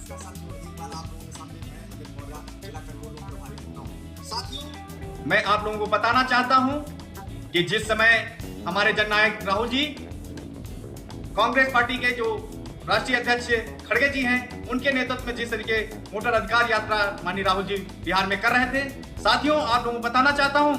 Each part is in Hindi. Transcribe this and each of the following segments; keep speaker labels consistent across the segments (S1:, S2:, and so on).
S1: नमस्कार साथियों, एक बार आप लोगों के सामने मैं अमित मौर्य, जिला कंट्रोल रूम प्रभारी होता हूं। साथियों,
S2: मैं आप लोगों को बताना चाहता हूं कि जिस समय हमारे जननायक राहुल जी, कांग्रेस पार्टी के जो राष्ट्रीय अध्यक्ष खड़गे जी हैं, उनके नेतृत्व में जिस तरीके वोटर अधिकार यात्रा माननीय राहुल जी बिहार में कर रहे थे, साथियों आप लोगों को बताना चाहता हूं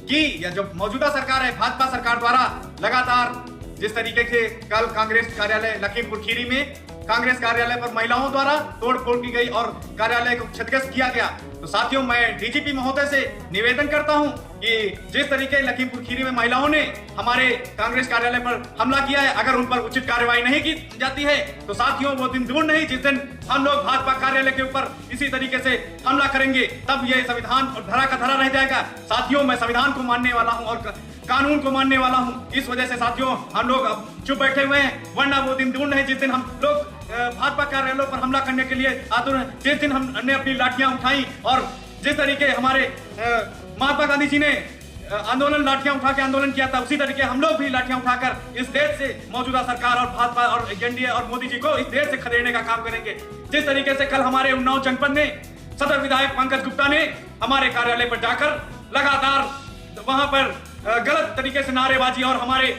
S2: कि यह जो मौजूदा सरकार है, भाजपा सरकार द्वारा लगातार जिस तरीके से कल कांग्रेस कार्यालय लखीमपुर खीरी में कांग्रेस कार्यालय पर महिलाओं द्वारा तोड़फोड़ की गई और कार्यालय को क्षतिग्रस्त किया गया, तो साथियों मैं डीजीपी महोदय से निवेदन करता हूं कि जिस तरीके लखीमपुर खीरी में महिलाओं ने हमारे कांग्रेस कार्यालय पर हमला किया है, अगर उन पर उचित कार्रवाई नहीं की जाती है तो साथियों वो दिन दूर नहीं जिस दिन हम लोग भाजपा कार्यालय के ऊपर इसी तरीके से हमला करेंगे, तब यह संविधान धरा का धरा रह जाएगा। साथियों मैं संविधान को मानने वाला हूं और कानून को मानने वाला हूं, इस वजह से साथियों हम लोग अब चुप बैठे हुए हैं, वरना वो दिन दूर नहीं जिस दिन हम लोग भाजपा कार्यालयों पर हमला करने के लिए आतुर हैं। जिस दिन हमने अपनी लाठियां उठाई और जिस तरीके हमारे महात्मा गांधी जी ने आंदोलन लाठियां उठा के आंदोलन किया था, उसी तरीके हम लोग भी लाठियां उठाकर इस देश से मौजूदा सरकार और भाजपा और एनडीए और मोदी जी को इस देश से खदेड़ने का काम करेंगे। जिस तरीके से कल हमारे उन्नाव जनपद में सदर विधायक पंकज गुप्ता ने हमारे कार्यालय पर जाकर लगातार वहां पर गलत तरीके से नारेबाजी और हमारे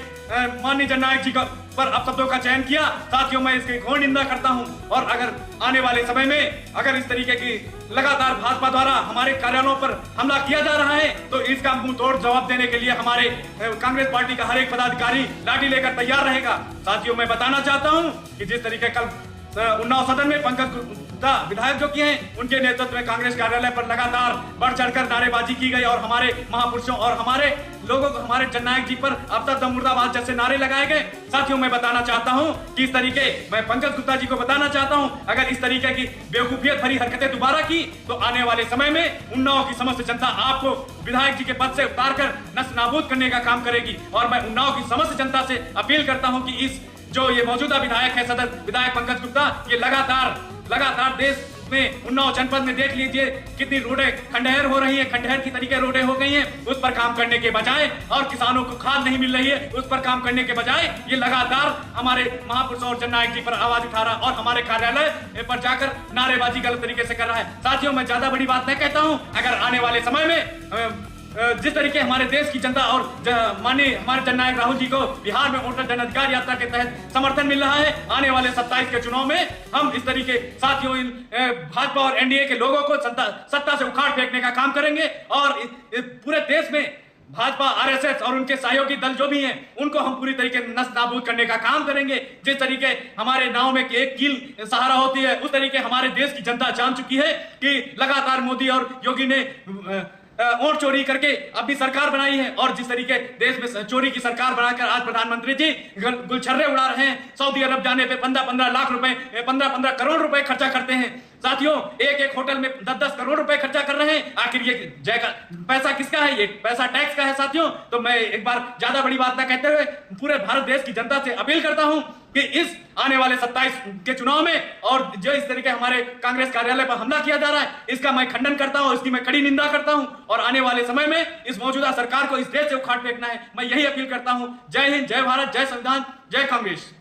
S2: माननीय जननायक जी का पर अपशब्दों का चयन किया, साथियों मैं इसकी घोर निंदा करता हूं। और अगर आने वाले समय में अगर इस तरीके की लगातार भाजपा द्वारा हमारे कार्यालयों पर हमला किया जा रहा है तो इसका मुंह तोड़ जवाब देने के लिए हमारे कांग्रेस पार्टी का हर एक पदाधिकारी लाठी लेकर तैयार रहेगा। साथियों मैं बताना चाहता हूं कि जिस तरीके कल उन्नाव सदन में पंकज गुप्ता विधायक जो किए हैं, उनके नेतृत्व में कांग्रेस कार्यालय पर लगातार बढ़ चढ़कर नारेबाजी की गई और हमारे महापुरुषों और हमारे लोगों को, हमारे जननायक जी पर अब तक मुर्दाबाद जैसे नारे लगाए गए। साथियों मैं बताना चाहता हूं कि इस तरीके मैं पंकज गुप्ता जी को बताना चाहता हूं, अगर इस तरीके की बेवकूफियत भरी हरकतें दोबारा की तो आने वाले समय में उन्नाव की समस्त जनता आपको विधायक जी के पद से उतार कर नष्ट नाबूद करने का काम करेगी। और मैं उन्नाव की समस्त जनता से अपील करता हूं कि इस जो ये मौजूदा विधायक है सदर विधायक पंकज गुप्ता, ये लगातार देश में उन्नाव जनपद में देख लीजिए कितनी रोडें खंडहर हो रही है, खंडहर की तरीके रोडें हो गई हैं, उस पर काम करने के बजाय और किसानों को खाद नहीं मिल रही है, उस पर काम करने के बजाय ये लगातार हमारे महापुरुषों और जननायक जी पर आवाज उठा रहा और हमारे कार्यालय पर जाकर नारेबाजी गलत तरीके से कर रहा है। साथियों मैं ज्यादा बड़ी बात नहीं कहता हूं, अगर आने वाले समय में जिस तरीके हमारे देश की जनता और माननीय हमारे जननायक राहुल जी को बिहार में वोटर जन अधिकार यात्रा के तहत समर्थन मिल रहा है, आने वाले 27 के चुनाव में हम इस तरीके साथियों भाजपा और एनडीए के लोगों को सत्ता से उखाड़ फेंकने का काम करेंगे और पूरे देश में भाजपा, आरएसएस और उनके सहयोगी दल जो भी हैं उनको हम पूरी तरीके से नष्ट नाबूद करने का काम करेंगे। जिस तरीके हमारे नाव में एक कील सहारा होती है, उस तरीके हमारे देश की जनता जान चुकी है कि लगातार मोदी और योगी ने वोट चोरी करके अपनी सरकार बनाई है और जिस तरीके देश में चोरी की सरकार बनाकर आज प्रधानमंत्री जी गुलछर्रे उड़ा रहे हैं, सऊदी अरब जाने पे 15-15 लाख रुपए 15-15 करोड़ रुपए खर्चा करते हैं। साथियों एक होटल में 10-10 करोड़ रुपए खर्चा कर रहे हैं, आखिर ये पैसा किसका है? ये पैसा टैक्स का है। साथियों तो मैं एक बार ज्यादा बड़ी बात ना कहते हुए पूरे भारत देश की जनता से अपील करता हूं कि इस आने वाले 27 के चुनाव में और जो इस तरीके हमारे कांग्रेस कार्यालय पर हमला किया जा रहा है, इसका मैं खंडन करता हूं, इसकी मैं कड़ी निंदा करता हूं और आने वाले समय में इस मौजूदा सरकार को इस देश से उखाड़ फेंकना है। मैं यही अपील करता हूं। जय हिंद, जय भारत, जय संविधान, जय कांग्रेस।